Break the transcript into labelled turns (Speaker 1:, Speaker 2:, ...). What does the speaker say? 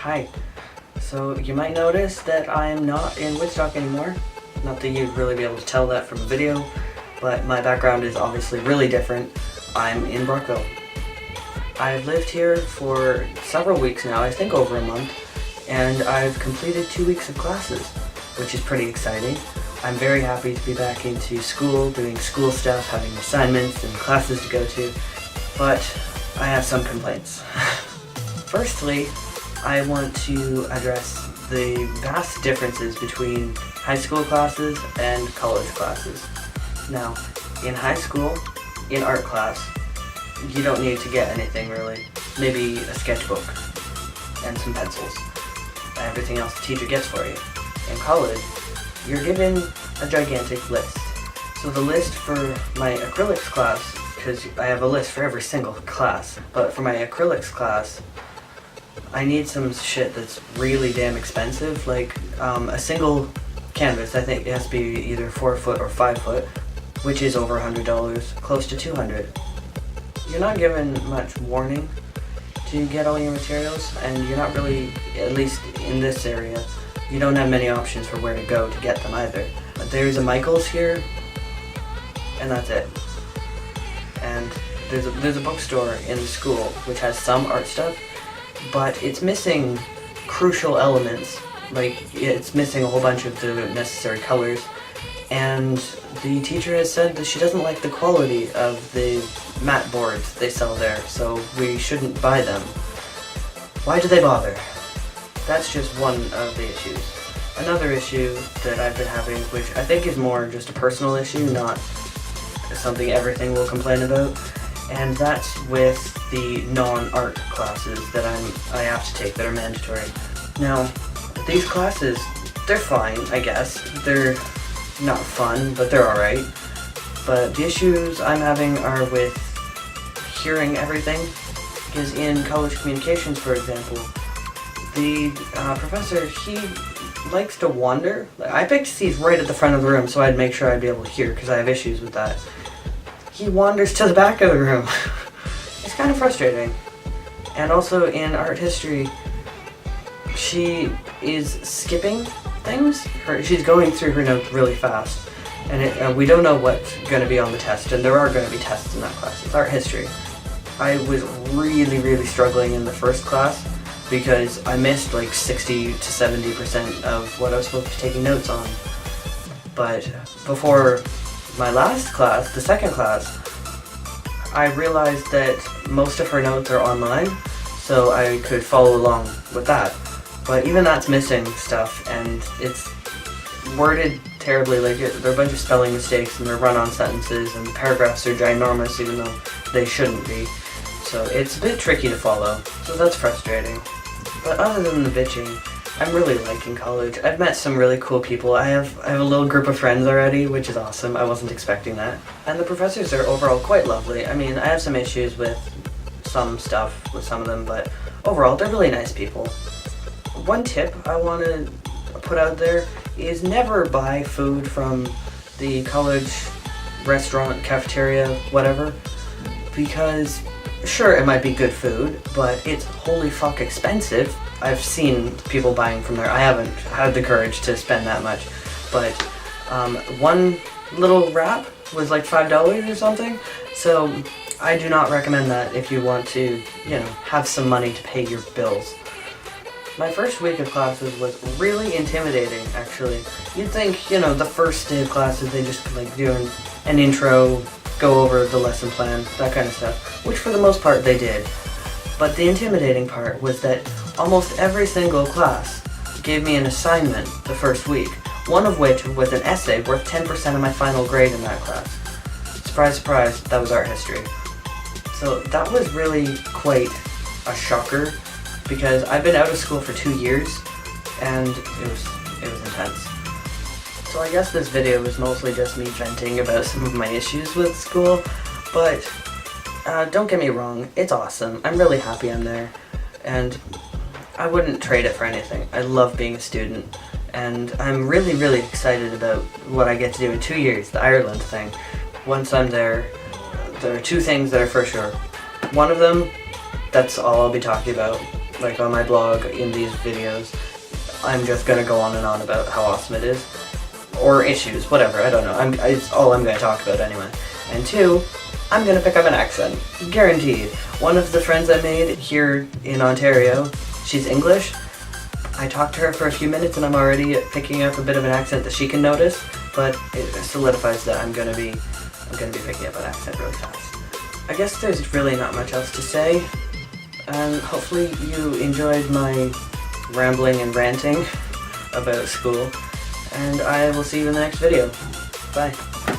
Speaker 1: Hi. So you might notice that I am not in Woodstock anymore. Not that you'd really be able to tell that from a video, but my background is obviously really different. I'm in Brockville. I've lived here for several weeks now, I think over a month, and I've completed 2 weeks of classes, which is pretty exciting. I'm very happy to be back into school, doing school stuff, having assignments and classes to go to, but I have some complaints. Firstly, I want to address the vast differences between high school classes and college classes. Now, in high school, in art class, you don't need to get anything really. Maybe a sketchbook and some pencils. Everything else the teacher gets for you. In college, you're given a gigantic list. So the list for my acrylics class, because I have a list for every single class, but for my acrylics class, I need some shit that's really damn expensive, like a single canvas. I think it has to be either 4 foot or 5 foot, which is over $100, close to $200. You're not given much warning to get all your materials, and you're not really, at least in this area, you don't have many options for where to go to get them either. There's a Michaels here, and that's it. And there's a bookstore in the school which has some art stuff, but it's missing crucial elements. Like, it's missing a whole bunch of the necessary colors, and the teacher has said that she doesn't like the quality of the mat boards they sell there, so we shouldn't buy them. Why do they bother? That's just one of the issues. Another issue that I've been having, which I think is more just a personal issue, not something everything will complain about, and that's with the non-art classes that I have to take that are mandatory. Now, these classes, they're fine, I guess. They're not fun, but they're alright. But the issues I'm having are with hearing everything, because in college communications, for example, the professor, he likes to wander. I picked seats right at the front of the room so I'd make sure I'd be able to hear, because I have issues with that. He wanders to the back of the room. It's kind of frustrating. And also in art history, she is skipping things. She's going through her notes really fast, and we don't know what's going to be on the test, and there are going to be tests in that class. It's art history. I was really struggling in the first class because I missed like 60 to 70% of what I was supposed to be taking notes on. But before my last class, the second class, I realized that most of her notes are online, so I could follow along with that. But even that's missing stuff, and it's worded terribly. Like, there are a bunch of spelling mistakes, and they're run-on sentences, and the paragraphs are ginormous even though they shouldn't be. So it's a bit tricky to follow, so that's frustrating. But other than the bitching, I'm really liking college. I've met some really cool people. I have a little group of friends already, which is awesome. I wasn't expecting that. And the professors are overall quite lovely. I mean, I have some issues with some stuff with some of them, but overall, they're really nice people. One tip I want to put out there is never buy food from the college restaurant, cafeteria, whatever, because sure, it might be good food, but it's holy fuck expensive. I've seen people buying from there. I haven't had the courage to spend that much, but one little wrap was like $5 or something, so I do not recommend that if you want to, have some money to pay your bills. My first week of classes was really intimidating, actually. You'd think, the first day of classes, they just do an intro, go over the lesson plan, that kind of stuff, which for the most part they did. But the intimidating part was that almost every single class gave me an assignment the first week, one of which was an essay worth 10% of my final grade in that class. Surprise, surprise, that was art history. So that was really quite a shocker, because I've been out of school for 2 years, and it was intense. So I guess this video is mostly just me venting about some of my issues with school, but don't get me wrong, it's awesome. I'm really happy I'm there, and I wouldn't trade it for anything. I love being a student, and I'm really excited about what I get to do in 2 years, the Ireland thing. Once I'm there are 2 things that are for sure. One of them, that's all I'll be talking about. like on my blog, in these videos, I'm just gonna go on and on about how awesome it is. Or issues, whatever, I don't know. It's all I'm gonna talk about anyway. And two, I'm gonna pick up an accent. Guaranteed. One of the friends I made here in Ontario, she's English. I talked to her for a few minutes and I'm already picking up a bit of an accent that she can notice, but it solidifies that I'm gonna be picking up an accent really fast. I guess there's really not much else to say. Hopefully you enjoyed my rambling and ranting about school, and I will see you in the next video. Bye.